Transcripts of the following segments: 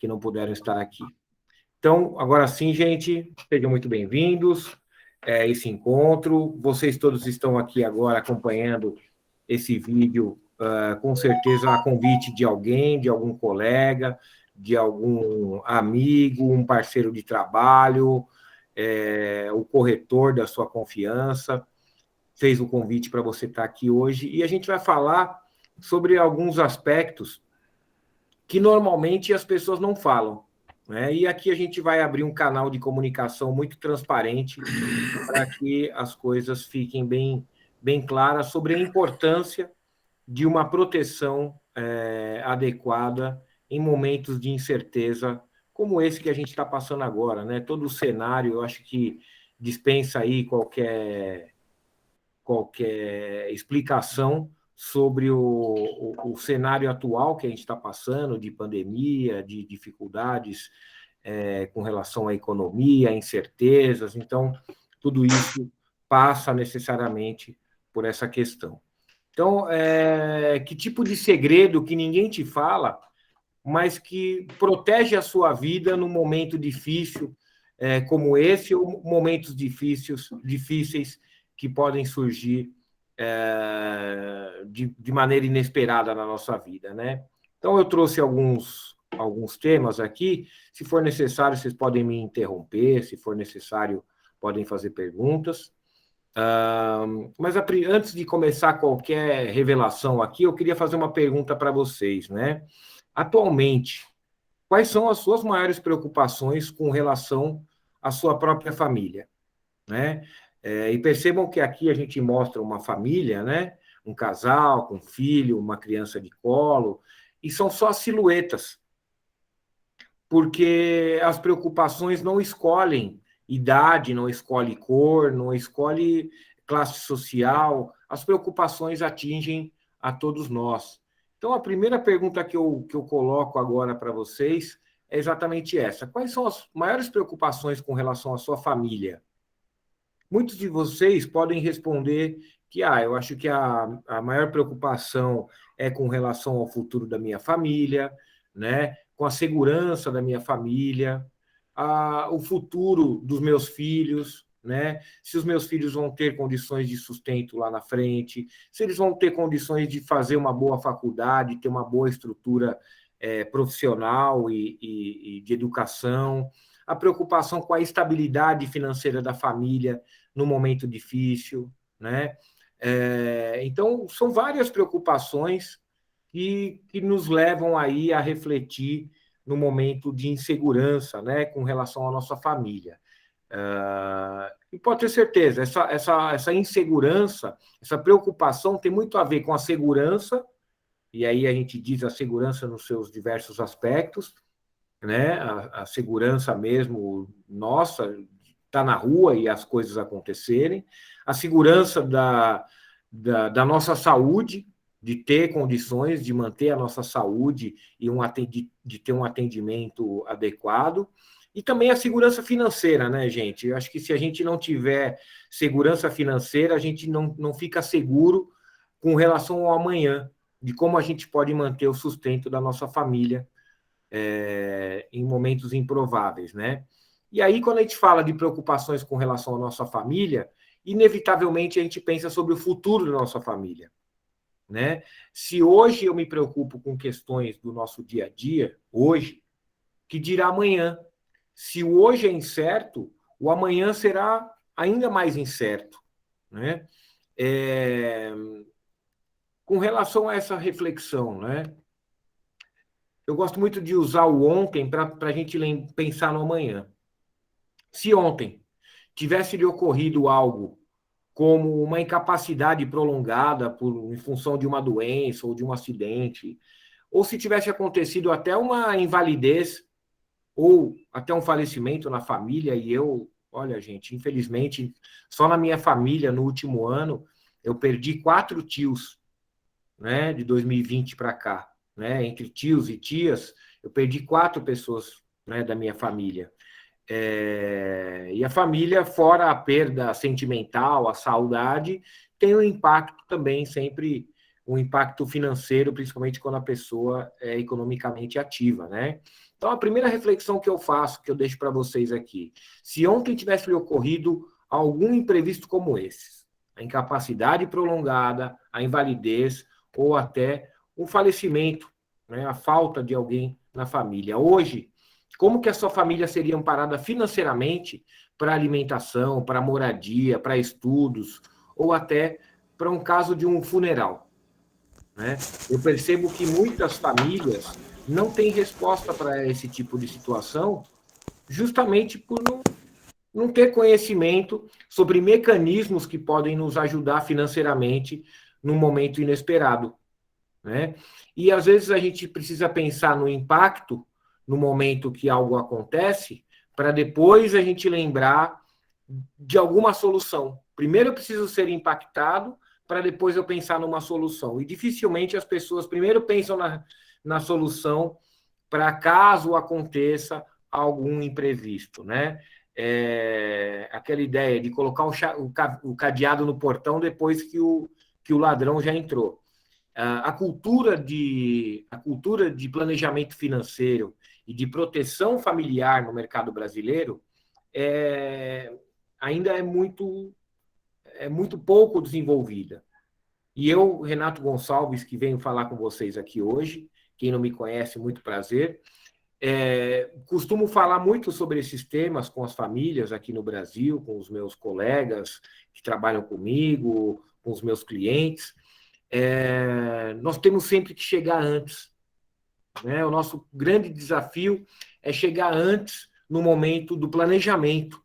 que não puderam estar aqui. Então, agora sim, gente, sejam muito bem-vindos a esse encontro. Vocês todos estão aqui agora acompanhando esse vídeo, com certeza, a convite de alguém, de algum colega, de algum amigo, um parceiro de trabalho, o corretor da sua confiança, fez o convite para você estar aqui hoje, e a gente vai falar sobre alguns aspectos que normalmente as pessoas não falam, né? E aqui a gente vai abrir um canal de comunicação muito transparente para que as coisas fiquem bem claras sobre a importância de uma proteção adequada em momentos de incerteza, como esse que a gente está passando agora, né? Todo o cenário, eu acho que dispensa aí qualquer explicação sobre o cenário atual que a gente está passando, de pandemia, de dificuldades com relação à economia, incertezas. Então, tudo isso passa necessariamente por essa questão. Então, que tipo de segredo que ninguém te fala, mas que protege a sua vida num momento difícil como esse, ou momentos difíceis que podem surgir de maneira inesperada na nossa vida, né? Então, eu trouxe alguns temas aqui. Se for necessário, vocês podem me interromper, se for necessário, podem fazer perguntas. Mas antes de começar qualquer revelação aqui, eu queria fazer uma pergunta para vocês, né? Atualmente, quais são as suas maiores preocupações com relação à sua própria família, né? E percebam que aqui a gente mostra uma família, né? Um casal com um filho, uma criança de colo, e são só silhuetas, porque as preocupações não escolhem idade, não escolhe cor, não escolhe classe social, as preocupações atingem a todos nós. Então, a primeira pergunta que eu coloco agora para vocês é exatamente essa: quais são as maiores preocupações com relação à sua família? Muitos de vocês podem responder que eu acho que a maior preocupação é com relação ao futuro da minha família, né? Com a segurança da minha família, o futuro dos meus filhos, né? Se os meus filhos vão ter condições de sustento lá na frente, se eles vão ter condições de fazer uma boa faculdade, ter uma boa estrutura profissional e de educação, a preocupação com a estabilidade financeira da família no momento difícil, né? Então, são várias preocupações que nos levam aí a refletir no momento de insegurança, né, com relação à nossa família. E pode ter certeza, essa insegurança, essa preocupação tem muito a ver com a segurança, e aí a gente diz a segurança nos seus diversos aspectos, né? A segurança mesmo nossa, estar na rua e as coisas acontecerem, a segurança da nossa saúde, de ter condições de manter a nossa saúde e de ter um atendimento adequado, e também a segurança financeira, né, gente? Eu acho que se a gente não tiver segurança financeira, a gente não fica seguro com relação ao amanhã, de como a gente pode manter o sustento da nossa família em momentos improváveis, né? E aí, quando a gente fala de preocupações com relação à nossa família, inevitavelmente a gente pensa sobre o futuro da nossa família, né? Se hoje eu me preocupo com questões do nosso dia a dia, hoje, que dirá amanhã? Se o hoje é incerto, o amanhã será ainda mais incerto, né? Com relação a essa reflexão, né? Eu gosto muito de usar o ontem para a gente pensar no amanhã. Se ontem tivesse lhe ocorrido algo como uma incapacidade prolongada em função de uma doença ou de um acidente, ou se tivesse acontecido até uma invalidez ou até um falecimento na família, e olha, gente, infelizmente, só na minha família, no último ano, eu perdi 4 tios, né, de 2020 para cá, né, entre tios e tias, eu perdi 4 pessoas, né, da minha família. E a família, fora a perda sentimental, a saudade, tem um impacto também sempre o impacto financeiro, principalmente quando a pessoa é economicamente ativa, né? Então, a primeira reflexão que eu faço, que eu deixo para vocês aqui, se ontem tivesse lhe ocorrido algum imprevisto como esse, a incapacidade prolongada, a invalidez ou até o falecimento, né, a falta de alguém na família. Hoje, como que a sua família seria amparada financeiramente para alimentação, para moradia, para estudos, ou até para um caso de um funeral, né? Eu percebo que muitas famílias não têm resposta para esse tipo de situação, justamente por não ter conhecimento sobre mecanismos que podem nos ajudar financeiramente num momento inesperado, né? E às vezes a gente precisa pensar no impacto no momento que algo acontece, para depois a gente lembrar de alguma solução. Primeiro eu preciso ser impactado, para depois eu pensar numa solução. E dificilmente as pessoas primeiro pensam na solução para caso aconteça algum imprevisto, né? Aquela ideia de colocar o cadeado no portão depois que o ladrão já entrou. A cultura de planejamento financeiro e de proteção familiar no mercado brasileiro ainda é muito pouco desenvolvida. E eu, Renato Gonçalves, que venho falar com vocês aqui hoje, quem não me conhece, muito prazer, costumo falar muito sobre esses temas com as famílias aqui no Brasil, com os meus colegas que trabalham comigo, com os meus clientes. Nós temos sempre que chegar antes, né? O nosso grande desafio é chegar antes no momento do planejamento,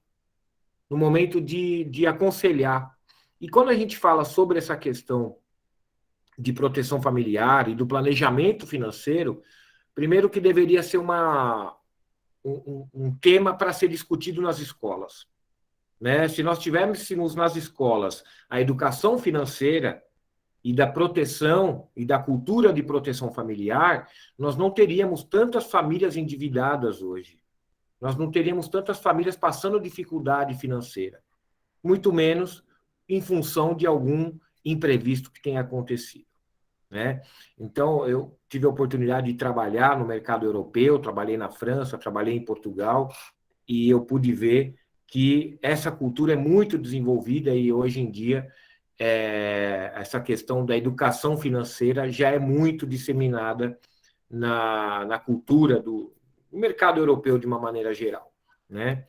no momento de aconselhar. E quando a gente fala sobre essa questão de proteção familiar e do planejamento financeiro, primeiro que deveria ser um tema para ser discutido nas escolas, né? Se nós tivéssemos nas escolas a educação financeira e da proteção e da cultura de proteção familiar, nós não teríamos tantas famílias endividadas hoje. Nós não teríamos tantas famílias passando dificuldade financeira, muito menos em função de algum imprevisto que tenha acontecido, né? Então, eu tive a oportunidade de trabalhar no mercado europeu, trabalhei na França, trabalhei em Portugal, e eu pude ver que essa cultura é muito desenvolvida e hoje em dia essa questão da educação financeira já é muito disseminada na cultura do mercado europeu de uma maneira geral, né?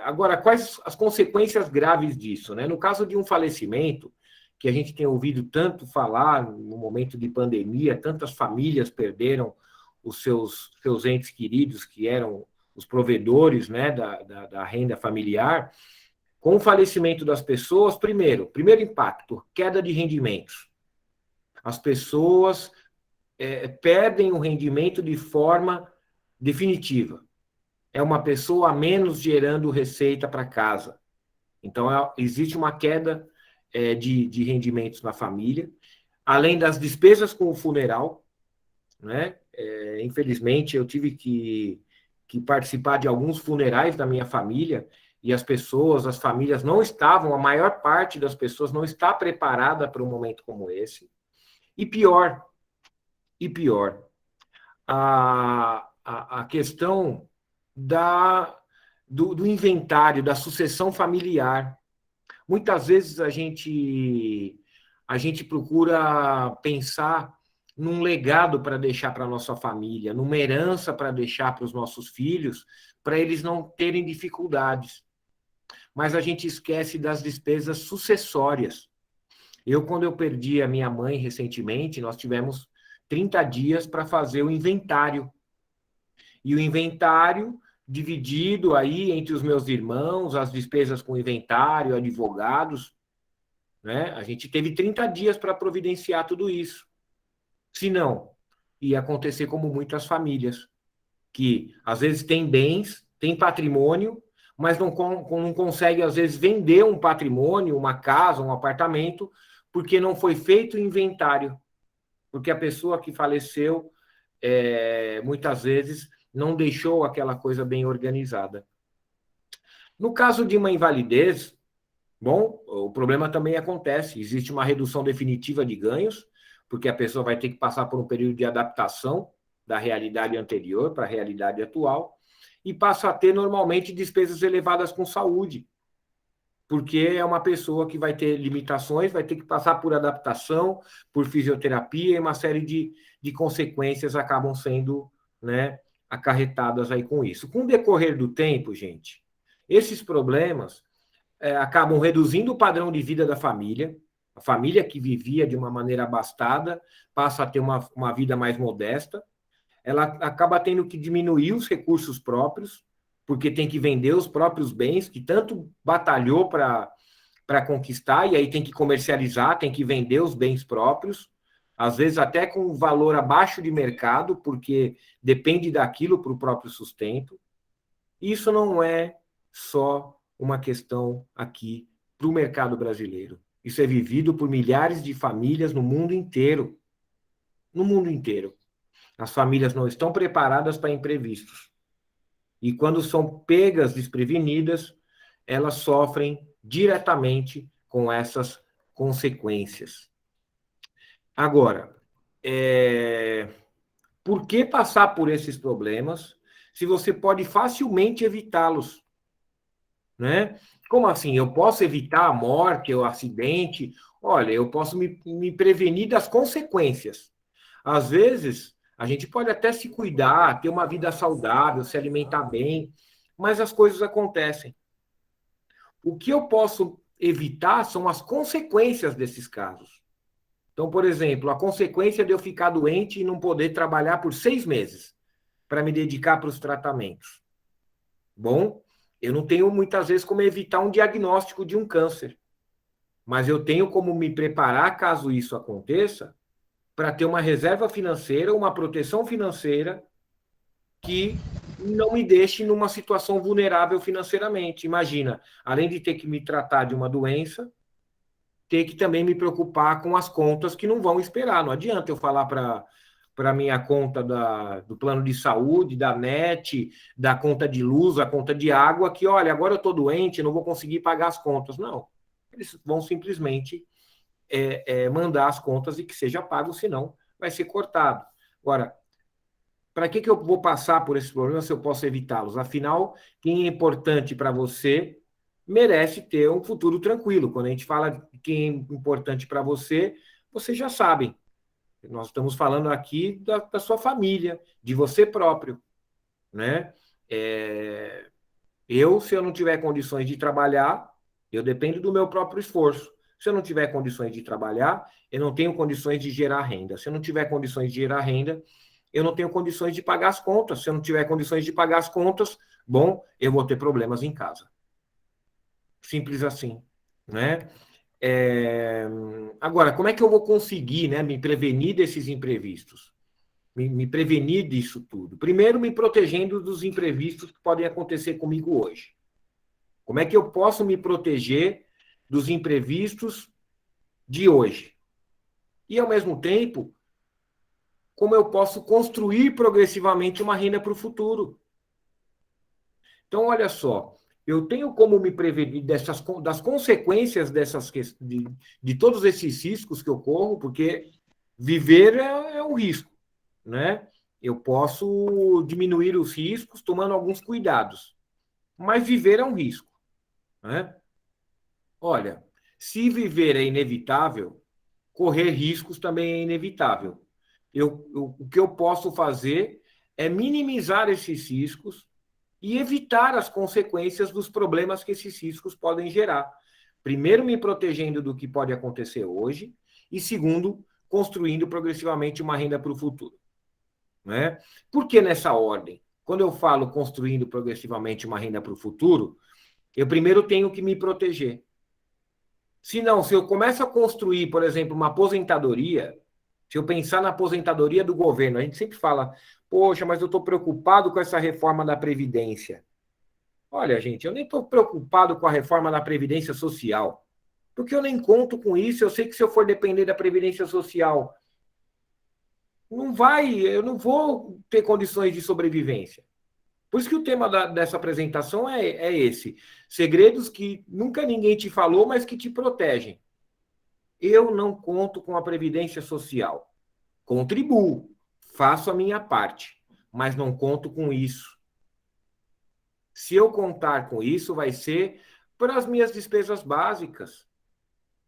Agora, quais as consequências graves disso, né? No caso de um falecimento, que a gente tem ouvido tanto falar no momento de pandemia, tantas famílias perderam os seus entes queridos, que eram os provedores, né, da renda familiar. Com o falecimento das pessoas, primeiro impacto, queda de rendimentos. As pessoas perdem o rendimento de forma definitiva. É uma pessoa a menos gerando receita para casa. Então, existe uma queda de rendimentos na família, além das despesas com o funeral, né? Infelizmente, eu tive que participar de alguns funerais da minha família, e as famílias não estavam, a maior parte das pessoas não está preparada para um momento como esse. E pior, a questão do inventário, da sucessão familiar. Muitas vezes a gente procura pensar num legado para deixar para a nossa família, numa herança para deixar para os nossos filhos, para eles não terem dificuldades. Mas a gente esquece das despesas sucessórias. Quando eu perdi a minha mãe recentemente, nós tivemos 30 dias para fazer o inventário. E o inventário dividido aí entre os meus irmãos, as despesas com inventário, advogados, né? A gente teve 30 dias para providenciar tudo isso. Se não, ia acontecer como muitas famílias, que às vezes têm bens, têm patrimônio, mas não consegue, às vezes, vender um patrimônio, uma casa, um apartamento, porque não foi feito o inventário. Porque a pessoa que faleceu, muitas vezes, não deixou aquela coisa bem organizada. No caso de uma invalidez, Bom, o problema também acontece. Existe uma redução definitiva de ganhos, porque a pessoa vai ter que passar por um período de adaptação da realidade anterior para a realidade atual e passa a ter normalmente despesas elevadas com saúde, porque é uma pessoa que vai ter limitações, vai ter que passar por adaptação, por fisioterapia e uma série de consequências acabam sendo, né, acarretadas aí com isso. Com o decorrer do tempo, gente, esses problemas acabam reduzindo o padrão de vida da família. A família que vivia de uma maneira abastada passa a ter uma vida mais modesta. Ela acaba tendo que diminuir os recursos próprios, porque tem que vender os próprios bens que tanto batalhou para conquistar, e aí tem que comercializar, tem que vender os bens próprios, às vezes até com valor abaixo de mercado, porque depende daquilo para o próprio sustento. Isso não é só uma questão aqui para o mercado brasileiro. Isso é vivido por milhares de famílias no mundo inteiro. No mundo inteiro. As famílias não estão preparadas para imprevistos. E quando são pegas desprevenidas, elas sofrem diretamente com essas consequências. Agora, por que passar por esses problemas se você pode facilmente evitá-los? Né? Como assim? Eu posso evitar a morte, o acidente? Olha, eu posso me prevenir das consequências. Às vezes, a gente pode até se cuidar, ter uma vida saudável, se alimentar bem, mas as coisas acontecem. O que eu posso evitar são as consequências desses casos. Então, por exemplo, a consequência de eu ficar doente e não poder trabalhar por 6 meses para me dedicar para os tratamentos. Bom, eu não tenho muitas vezes como evitar um diagnóstico de um câncer, mas eu tenho como me preparar caso isso aconteça para ter uma reserva financeira, uma proteção financeira que não me deixe numa situação vulnerável financeiramente. Imagina, além de ter que me tratar de uma doença, ter que também me preocupar com as contas que não vão esperar. Não adianta eu falar para a minha conta do plano de saúde, da NET, da conta de luz, a conta de água, que, olha, agora eu estou doente, não vou conseguir pagar as contas. Não. Eles vão simplesmente mandar as contas e que seja pago, senão vai ser cortado. Agora, para que eu vou passar por esses problemas se eu posso evitá-los? Afinal, quem é importante para você merece ter um futuro tranquilo. Quando a gente fala de quem é importante para você, vocês já sabem. Nós estamos falando aqui da sua família, de você próprio, né? Se eu não tiver condições de trabalhar, eu dependo do meu próprio esforço. Se eu não tiver condições de trabalhar, eu não tenho condições de gerar renda. Se eu não tiver condições de gerar renda, eu não tenho condições de pagar as contas. Se eu não tiver condições de pagar as contas, bom, eu vou ter problemas em casa. Simples assim, né? Agora, como é que eu vou conseguir, né, me prevenir desses imprevistos? Me prevenir disso tudo? Primeiro, me protegendo dos imprevistos que podem acontecer comigo hoje. Como é que eu posso me proteger dos imprevistos de hoje? E, ao mesmo tempo, como eu posso construir progressivamente uma renda para o futuro? Então, olha só, eu tenho como me prevenir das consequências de todos esses riscos que eu corro, porque viver é um risco, né? Eu posso diminuir os riscos tomando alguns cuidados, mas viver é um risco, né? Olha, se viver é inevitável, correr riscos também é inevitável. O que eu posso fazer é minimizar esses riscos e evitar as consequências dos problemas que esses riscos podem gerar. Primeiro, me protegendo do que pode acontecer hoje, e segundo, construindo progressivamente uma renda para o futuro. Né? Por que nessa ordem? Quando eu falo construindo progressivamente uma renda para o futuro, eu primeiro tenho que me proteger. Se eu começo a construir, por exemplo, uma aposentadoria, se eu pensar na aposentadoria do governo, a gente sempre fala, poxa, mas eu estou preocupado com essa reforma da Previdência. Olha, gente, eu nem estou preocupado com a reforma da Previdência Social, porque eu nem conto com isso. Eu sei que se eu for depender da Previdência Social, eu não vou ter condições de sobrevivência. Por isso que o tema dessa apresentação é esse. Segredos que nunca ninguém te falou, mas que te protegem. Eu não conto com a Previdência Social. Contribuo, faço a minha parte, mas não conto com isso. Se eu contar com isso, vai ser para as minhas despesas básicas,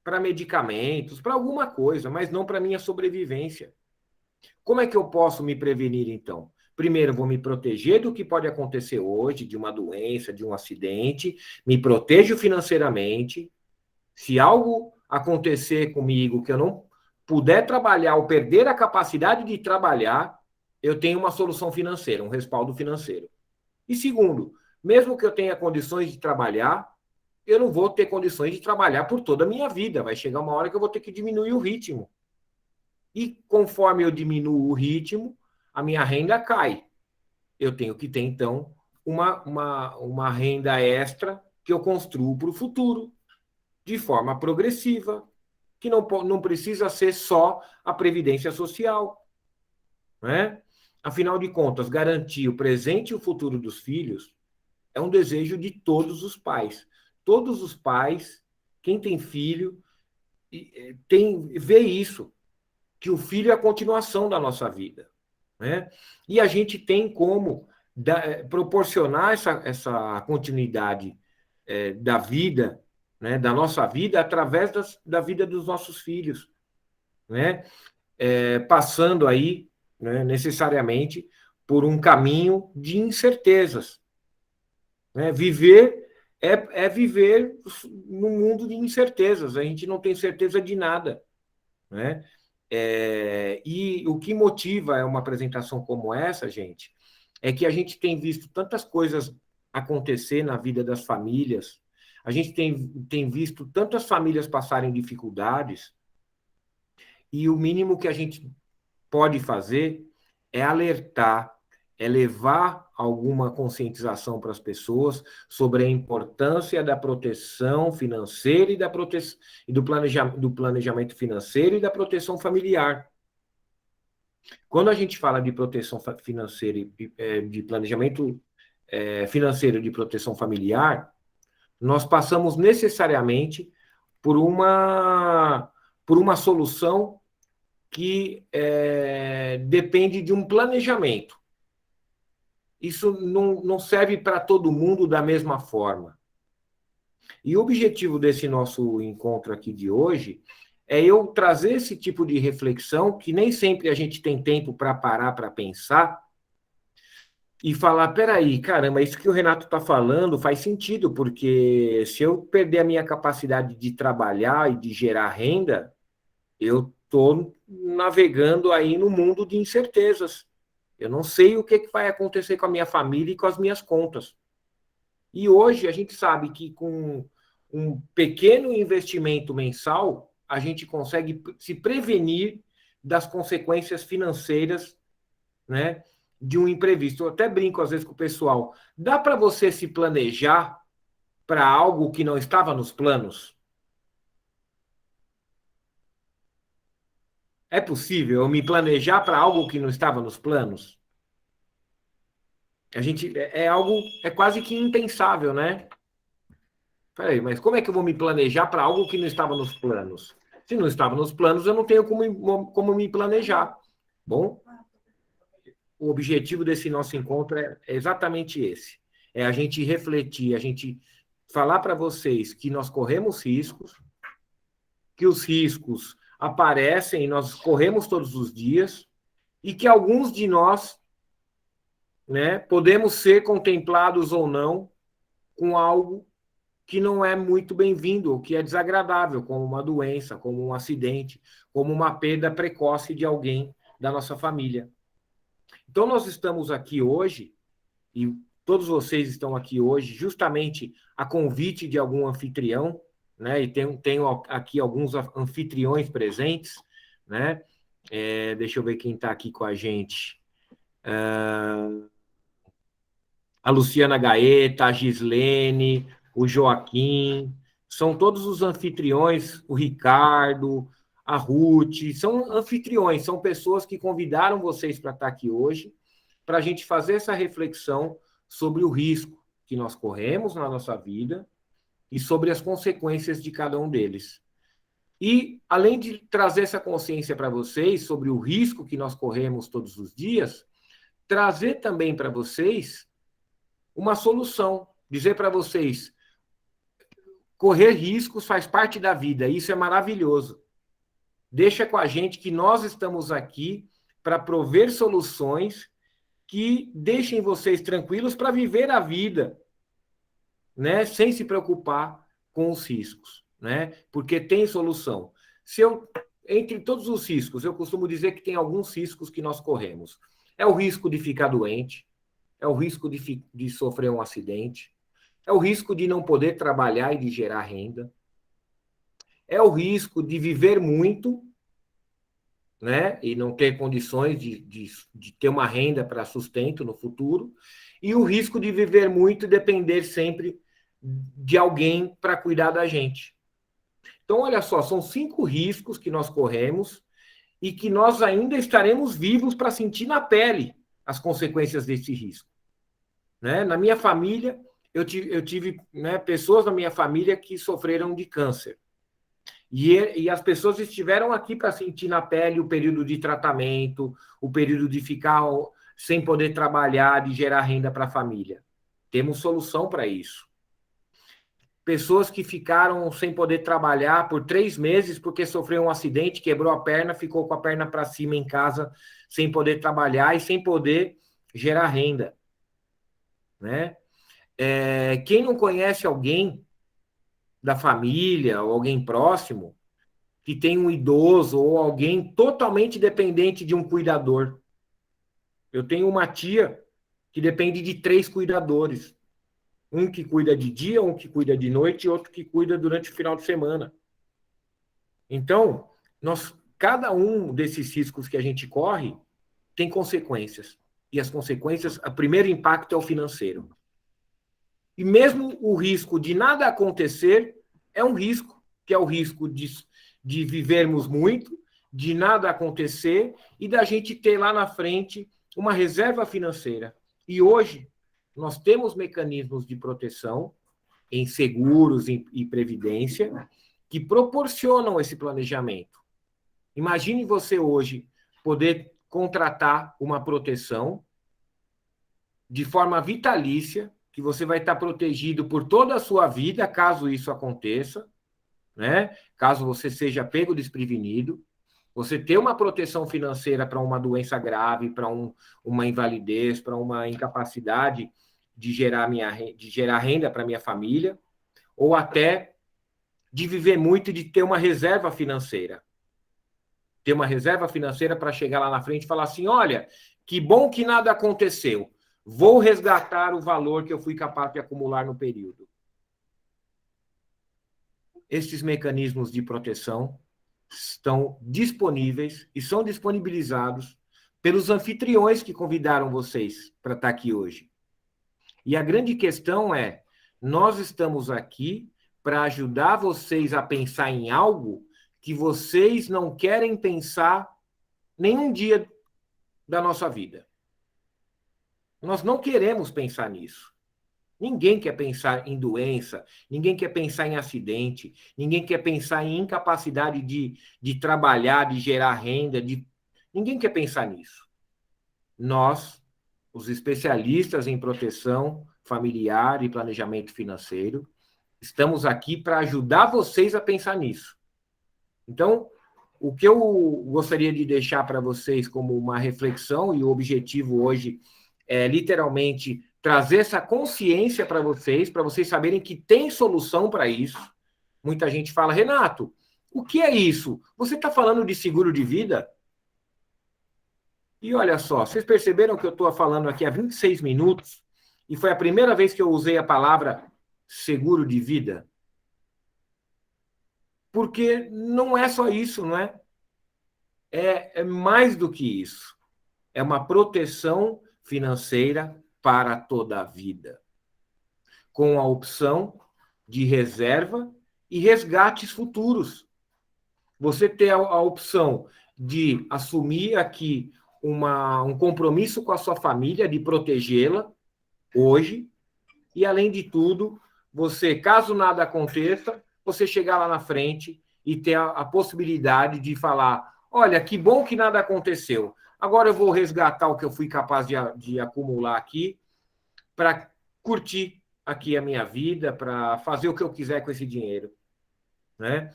para medicamentos, para alguma coisa, mas não para a minha sobrevivência. Como é que eu posso me prevenir, então? Primeiro, vou me proteger do que pode acontecer hoje, de uma doença, de um acidente, me protejo financeiramente. Se algo acontecer comigo que eu não puder trabalhar ou perder a capacidade de trabalhar, eu tenho uma solução financeira, um respaldo financeiro. E segundo, mesmo que eu tenha condições de trabalhar, eu não vou ter condições de trabalhar por toda a minha vida. Vai chegar uma hora que eu vou ter que diminuir o ritmo. E conforme eu diminuo o ritmo, a minha renda cai. Eu tenho que ter, então, uma renda extra que eu construo para o futuro, de forma progressiva, que não precisa ser só a Previdência Social. Né? Afinal de contas, garantir o presente e o futuro dos filhos é um desejo de todos os pais. Todos os pais, quem tem filho, vê isso, que o filho é a continuação da nossa vida. Né? E a gente tem como proporcionar essa continuidade da vida, né, da nossa vida, através da vida dos nossos filhos. Né? Passando aí, né, necessariamente, por um caminho de incertezas. Né? Viver viver num mundo de incertezas. A gente não tem certeza de nada. Né? E o que motiva uma apresentação como essa, gente, é que a gente tem visto tantas coisas acontecer na vida das famílias, a gente tem visto tantas famílias passarem dificuldades, e o mínimo que a gente pode fazer é alertar, é levar alguma conscientização para as pessoas sobre a importância da proteção financeira e do planejamento financeiro e da proteção familiar. Quando a gente fala de proteção financeira e de planejamento financeiro de proteção familiar, nós passamos necessariamente por uma solução que depende de um planejamento. Isso não serve para todo mundo da mesma forma. E o objetivo desse nosso encontro aqui de hoje é eu trazer esse tipo de reflexão, que nem sempre a gente tem tempo para parar para pensar, e falar, peraí, caramba, isso que o Renato está falando faz sentido, porque se eu perder a minha capacidade de trabalhar e de gerar renda, eu estou navegando aí no mundo de incertezas. Eu não sei o que vai acontecer com a minha família e com as minhas contas. E hoje a gente sabe que com um pequeno investimento mensal, a gente consegue se prevenir das consequências financeiras, né, de um imprevisto. Eu até brinco às vezes com o pessoal. Dá para você se planejar para algo que não estava nos planos? É possível eu me planejar para algo que não estava nos planos? A gente algo quase que impensável, né? Peraí, mas como é que eu vou me planejar para algo que não estava nos planos? Se não estava nos planos, eu não tenho como me planejar. Bom, o objetivo desse nosso encontro é exatamente esse. É a gente refletir, a gente falar para vocês que nós corremos riscos, que os riscos aparecem e nós corremos todos os dias, e que alguns de nós, né, podemos ser contemplados ou não com algo que não é muito bem-vindo, que é desagradável, como uma doença, como um acidente, como uma perda precoce de alguém da nossa família. Então, nós estamos aqui hoje, e todos vocês estão aqui hoje, justamente a convite de algum anfitrião, né? E tenho aqui alguns anfitriões presentes, né? Deixa eu ver quem está aqui com a gente. A Luciana Gaeta, a Gislene, o Joaquim, são todos os anfitriões, o Ricardo, a Ruth, são anfitriões, são pessoas que convidaram vocês para estar aqui hoje, para a gente fazer essa reflexão sobre o risco que nós corremos na nossa vida e sobre as consequências de cada um deles. E, além de trazer essa consciência para vocês sobre o risco que nós corremos todos os dias, trazer também para vocês uma solução. Dizer para vocês, correr riscos faz parte da vida, isso é maravilhoso. Deixa com a gente que nós estamos aqui para prover soluções que deixem vocês tranquilos para viver a vida, né, sem se preocupar com os riscos, né? Porque tem solução. Entre todos os riscos, eu costumo dizer que tem alguns riscos que nós corremos. É o risco de ficar doente, é o risco de sofrer um acidente, é o risco de não poder trabalhar e de gerar renda, é o risco de viver muito, né, e não ter condições de ter uma renda para sustento no futuro, e o risco de viver muito e depender sempre de alguém para cuidar da gente. Então, olha só, são 5 riscos que nós corremos e que nós ainda estaremos vivos para sentir na pele as consequências desse risco. Né? Na minha família, eu tive né, pessoas na minha família que sofreram de câncer. E as pessoas estiveram aqui para sentir na pele o período de tratamento, o período de ficar sem poder trabalhar, de gerar renda para a família. Temos solução para isso. Pessoas que ficaram sem poder trabalhar por 3 meses porque sofreu um acidente, quebrou a perna, ficou com a perna para cima em casa, sem poder trabalhar e sem poder gerar renda. Né? Quem não conhece alguém da família ou alguém próximo que tem um idoso ou alguém totalmente dependente de um cuidador? Eu tenho uma tia que depende de 3 cuidadores. Um que cuida de dia, um que cuida de noite e outro que cuida durante o final de semana. Então, cada um desses riscos que a gente corre tem consequências. E as consequências, o primeiro impacto é o financeiro. E mesmo o risco de nada acontecer é um risco, que é o risco de vivermos muito, de nada acontecer e da gente ter lá na frente uma reserva financeira. E hoje, nós temos mecanismos de proteção em seguros e previdência que proporcionam esse planejamento. Imagine você hoje poder contratar uma proteção de forma vitalícia, que você vai estar protegido por toda a sua vida, caso isso aconteça, né? Caso você seja pego desprevenido, você ter uma proteção financeira para uma doença grave, para uma invalidez, para uma incapacidade de gerar renda para minha família, ou até de viver muito e de ter uma reserva financeira. Ter uma reserva financeira para chegar lá na frente e falar assim, olha, que bom que nada aconteceu. Vou resgatar o valor que eu fui capaz de acumular no período. Esses mecanismos de proteção estão disponíveis e são disponibilizados pelos anfitriões que convidaram vocês para estar aqui hoje. E a grande questão é, nós estamos aqui para ajudar vocês a pensar em algo que vocês não querem pensar nenhum dia da nossa vida. Nós não queremos pensar nisso. Ninguém quer pensar em doença, ninguém quer pensar em acidente, ninguém quer pensar em incapacidade de trabalhar, de gerar renda, ninguém quer pensar nisso. Nós, os especialistas em proteção familiar e planejamento financeiro, estamos aqui para ajudar vocês a pensar nisso. Então, o que eu gostaria de deixar para vocês como uma reflexão, e o objetivo hoje é literalmente trazer essa consciência para vocês saberem que tem solução para isso. Muita gente fala, Renato, o que é isso? Você está falando de seguro de vida? E olha só, vocês perceberam que eu estou falando aqui há 26 minutos e foi a primeira vez que eu usei a palavra seguro de vida? Porque não é só isso, não é? É mais do que isso. É uma proteção financeira para toda a vida, com a opção de reserva e resgates futuros. Você ter a opção de assumir aqui um compromisso com a sua família, de protegê-la, hoje, e, além de tudo, você, caso nada aconteça, você chegar lá na frente e ter a possibilidade de falar: olha, que bom que nada aconteceu. Agora eu vou resgatar o que eu fui capaz de acumular aqui para curtir aqui a minha vida, para fazer o que eu quiser com esse dinheiro, né?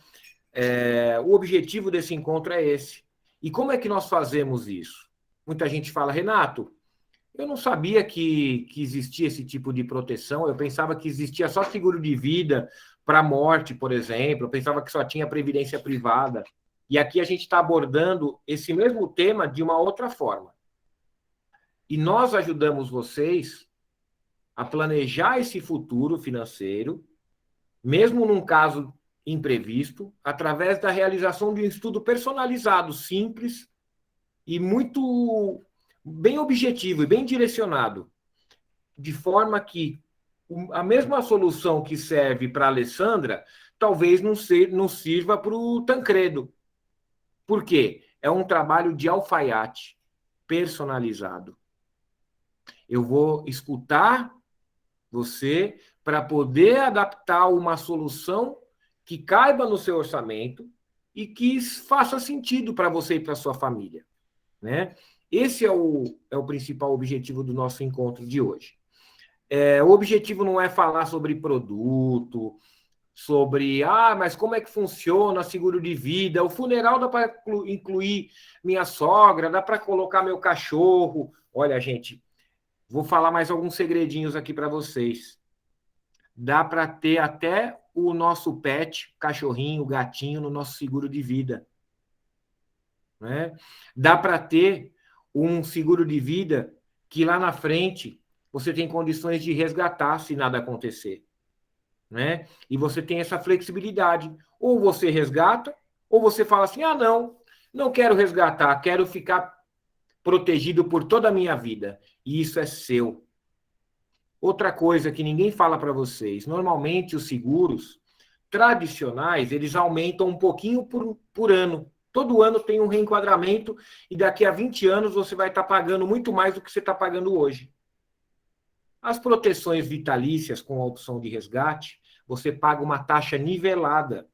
O objetivo desse encontro é esse. E como é que nós fazemos isso? Muita gente fala: Renato, eu não sabia que existia esse tipo de proteção, eu pensava que existia só seguro de vida para morte, por exemplo, eu pensava que só tinha previdência privada. E aqui a gente está abordando esse mesmo tema de uma outra forma. E nós ajudamos vocês a planejar esse futuro financeiro, mesmo num caso imprevisto, através da realização de um estudo personalizado, simples e muito bem objetivo e bem direcionado, de forma que a mesma solução que serve para a Alessandra talvez não sirva para o Tancredo. Por quê? É um trabalho de alfaiate personalizado. Eu vou escutar você para poder adaptar uma solução que caiba no seu orçamento e que faça sentido para você e para sua família, né? Esse é o principal objetivo do nosso encontro de hoje. O objetivo não é falar sobre produto, sobre, mas como é que funciona seguro de vida, o funeral dá para incluir minha sogra, dá para colocar meu cachorro. Olha, gente, vou falar mais alguns segredinhos aqui para vocês. Dá para ter até o nosso pet, cachorrinho, gatinho, no nosso seguro de vida, né? Dá para ter um seguro de vida que lá na frente você tem condições de resgatar se nada acontecer, né? E você tem essa flexibilidade. Ou você resgata, ou você fala assim: não quero resgatar, quero ficar protegido por toda a minha vida. E isso é seu. Outra coisa que ninguém fala para vocês: normalmente os seguros tradicionais, eles aumentam um pouquinho por ano. Todo ano tem um reenquadramento e daqui a 20 anos você vai estar pagando muito mais do que você está pagando hoje. As proteções vitalícias com a opção de resgate, você paga uma taxa nivelada.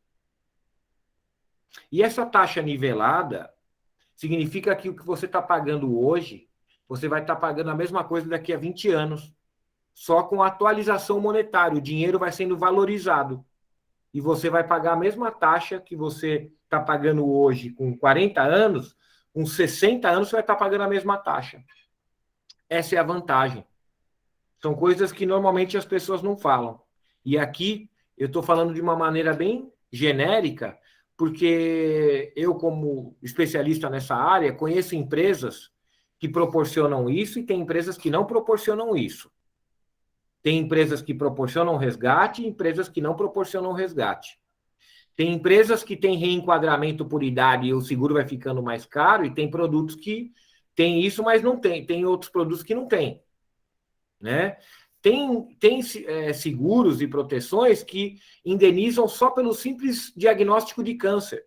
E essa taxa nivelada significa que o que você está pagando hoje, você vai estar pagando a mesma coisa daqui a 20 anos, só com a atualização monetária. O dinheiro vai sendo valorizado. E você vai pagar a mesma taxa que você está pagando hoje com 40 anos, com 60 anos você vai estar pagando a mesma taxa. Essa é a vantagem. São coisas que normalmente as pessoas não falam. E aqui eu estou falando de uma maneira bem genérica, porque eu, como especialista nessa área, conheço empresas que proporcionam isso e tem empresas que não proporcionam isso. Tem empresas que proporcionam resgate e empresas que não proporcionam resgate. Tem empresas que têm reenquadramento por idade e o seguro vai ficando mais caro, e tem produtos que têm isso, mas não tem. Tem outros produtos que não têm, né? Tem seguros e proteções que indenizam só pelo simples diagnóstico de câncer.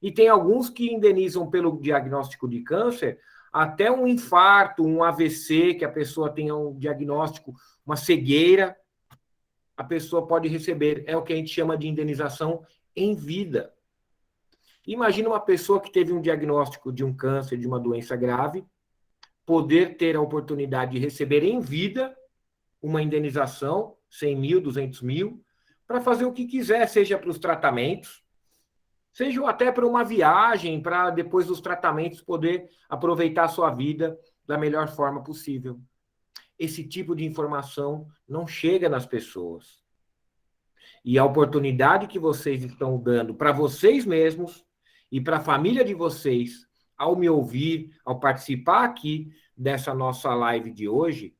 E tem alguns que indenizam pelo diagnóstico de câncer até um infarto, um AVC, que a pessoa tenha um diagnóstico, uma cegueira, a pessoa pode receber. É o que a gente chama de indenização em vida. Imagina uma pessoa que teve um diagnóstico de um câncer, de uma doença grave, poder ter a oportunidade de receber em vida uma indenização, 100 mil, 200 mil, para fazer o que quiser, seja para os tratamentos, seja até para uma viagem, para depois dos tratamentos poder aproveitar a sua vida da melhor forma possível. Esse tipo de informação não chega nas pessoas. E a oportunidade que vocês estão dando para vocês mesmos e para a família de vocês, ao me ouvir, ao participar aqui dessa nossa live de hoje,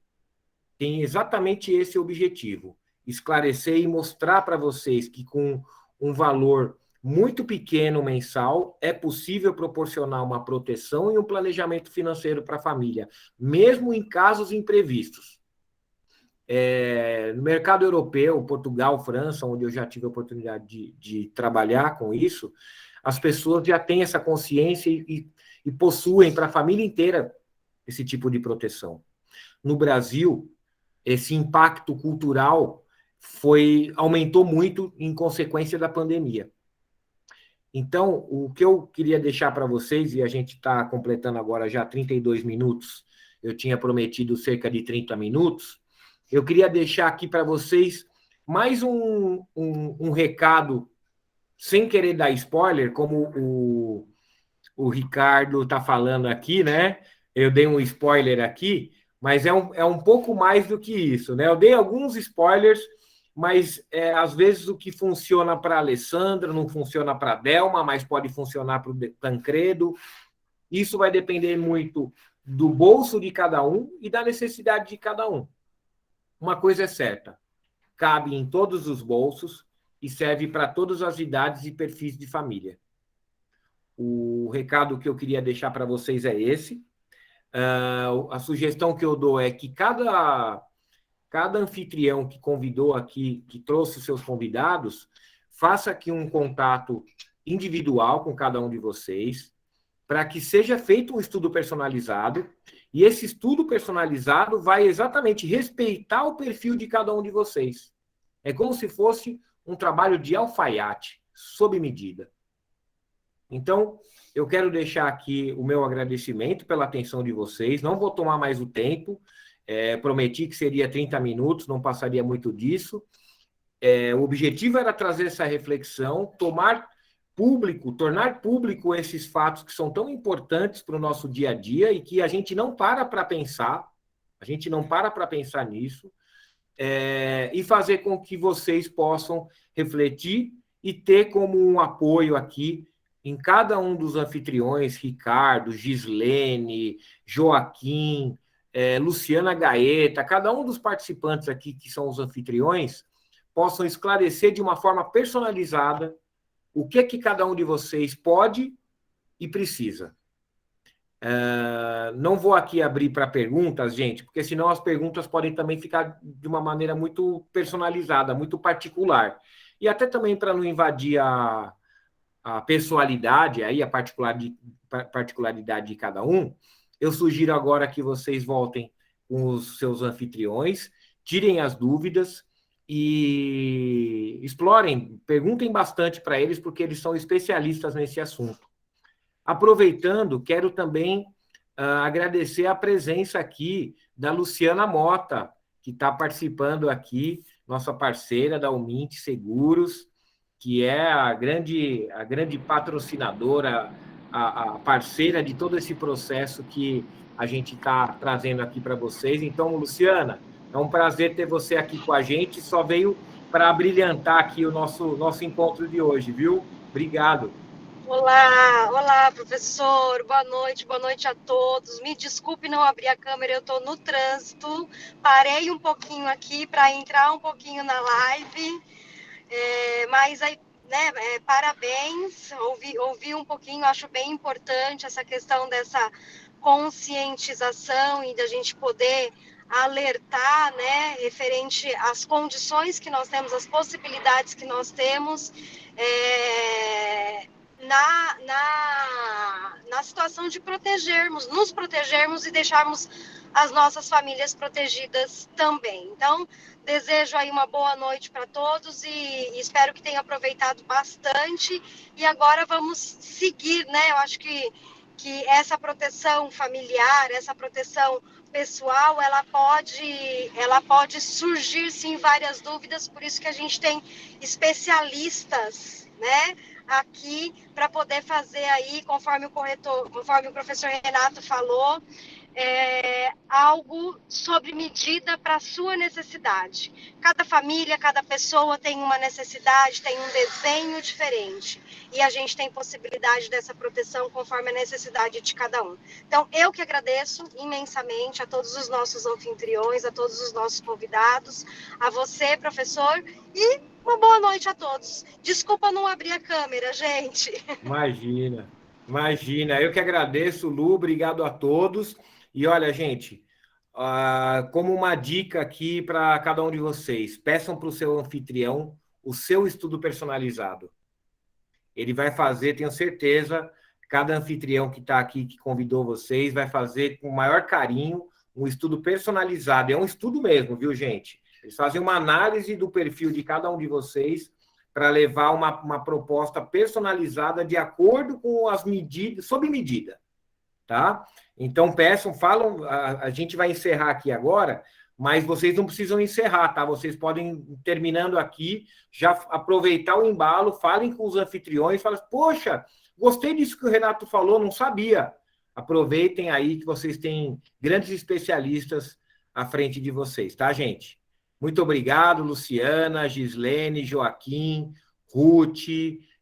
tem exatamente esse objetivo: esclarecer e mostrar para vocês que com um valor muito pequeno mensal é possível proporcionar uma proteção e um planejamento financeiro para a família, mesmo em casos imprevistos. No mercado europeu, Portugal, França, onde eu já tive a oportunidade de trabalhar com isso, as pessoas já têm essa consciência e possuem para a família inteira esse tipo de proteção. No Brasil, esse impacto cultural aumentou muito em consequência da pandemia. Então, o que eu queria deixar para vocês, e a gente está completando agora já 32 minutos, eu tinha prometido cerca de 30 minutos, eu queria deixar aqui para vocês mais um recado, sem querer dar spoiler, como o Ricardo está falando aqui, né? Eu dei um spoiler aqui, mas é um pouco mais do que isso, né? Eu dei alguns spoilers, mas às vezes o que funciona para a Alessandra não funciona para a Delma, mas pode funcionar para o Tancredo. Isso vai depender muito do bolso de cada um e da necessidade de cada um. Uma coisa é certa, cabe em todos os bolsos e serve para todas as idades e perfis de família. O recado que eu queria deixar para vocês é esse. A sugestão que eu dou é que cada anfitrião que convidou aqui, que trouxe os seus convidados, faça aqui um contato individual com cada um de vocês, para que seja feito um estudo personalizado, e esse estudo personalizado vai exatamente respeitar o perfil de cada um de vocês. É como se fosse um trabalho de alfaiate, sob medida. Então, eu quero deixar aqui o meu agradecimento pela atenção de vocês. Não vou tomar mais o tempo. Prometi que seria 30 minutos, não passaria muito disso. O objetivo era trazer essa reflexão, tornar público esses fatos que são tão importantes para o nosso dia a dia e que a gente não para pensar, nisso, e fazer com que vocês possam refletir e ter como um apoio aqui em cada um dos anfitriões, Ricardo, Gislene, Joaquim, Luciana Gaeta, cada um dos participantes aqui que são os anfitriões, possam esclarecer de uma forma personalizada o que cada um de vocês pode e precisa. Não vou aqui abrir para perguntas, gente, porque senão as perguntas podem também ficar de uma maneira muito personalizada, muito particular. E até também para não invadir a pessoalidade, aí, a particularidade de cada um, eu sugiro agora que vocês voltem com os seus anfitriões, tirem as dúvidas e explorem, perguntem bastante para eles, porque eles são especialistas nesse assunto. Aproveitando, quero também agradecer a presença aqui da Luciana Mota, que está participando aqui, nossa parceira da Umint Seguros, que é a grande patrocinadora, a parceira de todo esse processo que a gente está trazendo aqui para vocês. Então, Luciana, é um prazer ter você aqui com a gente, só veio para brilhantar aqui o nosso encontro de hoje, viu? Obrigado. Olá, professor, boa noite a todos. Me desculpe não abrir a câmera, eu estou no trânsito, parei um pouquinho aqui para entrar um pouquinho na live, mas aí, né, parabéns, ouvi um pouquinho, acho bem importante essa questão dessa conscientização e da gente poder alertar, né, referente às condições que nós temos, as possibilidades que nós temos, na situação de nos protegermos e deixarmos as nossas famílias protegidas também. Então, desejo aí uma boa noite para todos e espero que tenham aproveitado bastante. E agora vamos seguir, né? Eu acho que essa proteção familiar, essa proteção pessoal, ela pode surgir sim várias dúvidas, por isso que a gente tem especialistas, né, aqui para poder fazer aí, conforme o professor Renato falou, algo sobre medida para a sua necessidade. Cada família, cada pessoa tem uma necessidade, tem um desenho diferente. E a gente tem possibilidade dessa proteção conforme a necessidade de cada um. Então, eu que agradeço imensamente a todos os nossos anfitriões, a todos os nossos convidados, a você, professor, e uma boa noite a todos. Desculpa não abrir a câmera, gente. Imagina. Eu que agradeço, Lu, obrigado a todos. E olha, gente, como uma dica aqui para cada um de vocês, peçam para o seu anfitrião o seu estudo personalizado. Ele vai fazer, tenho certeza, cada anfitrião que está aqui, que convidou vocês, vai fazer com o maior carinho um estudo personalizado. É um estudo mesmo, viu, gente? Eles fazem uma análise do perfil de cada um de vocês para levar uma proposta personalizada de acordo com as medidas, sob medida, tá? Então, peçam, falam, a gente vai encerrar aqui agora, mas vocês não precisam encerrar, tá? Vocês podem, terminando aqui, já aproveitar o embalo, falem com os anfitriões, falem, poxa, gostei disso que o Renato falou, não sabia. Aproveitem aí que vocês têm grandes especialistas à frente de vocês, tá, gente? Muito obrigado, Luciana, Gislene, Joaquim, Ruth,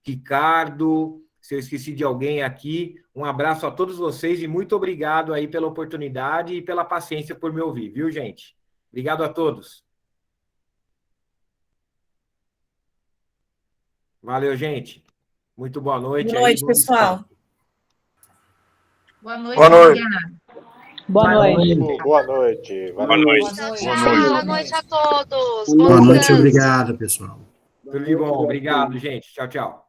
Ricardo, se eu esqueci de alguém aqui, um abraço a todos vocês e muito obrigado aí pela oportunidade e pela paciência por me ouvir, viu, gente? Obrigado a todos. Valeu, gente. Muito boa noite. Boa noite, pessoal. Boa noite. Boa noite. Boa noite. Boa noite. Boa noite. Boa noite a todos. Boa noite, obrigado, pessoal. Tudo de bom. Obrigado, gente. Tchau, tchau.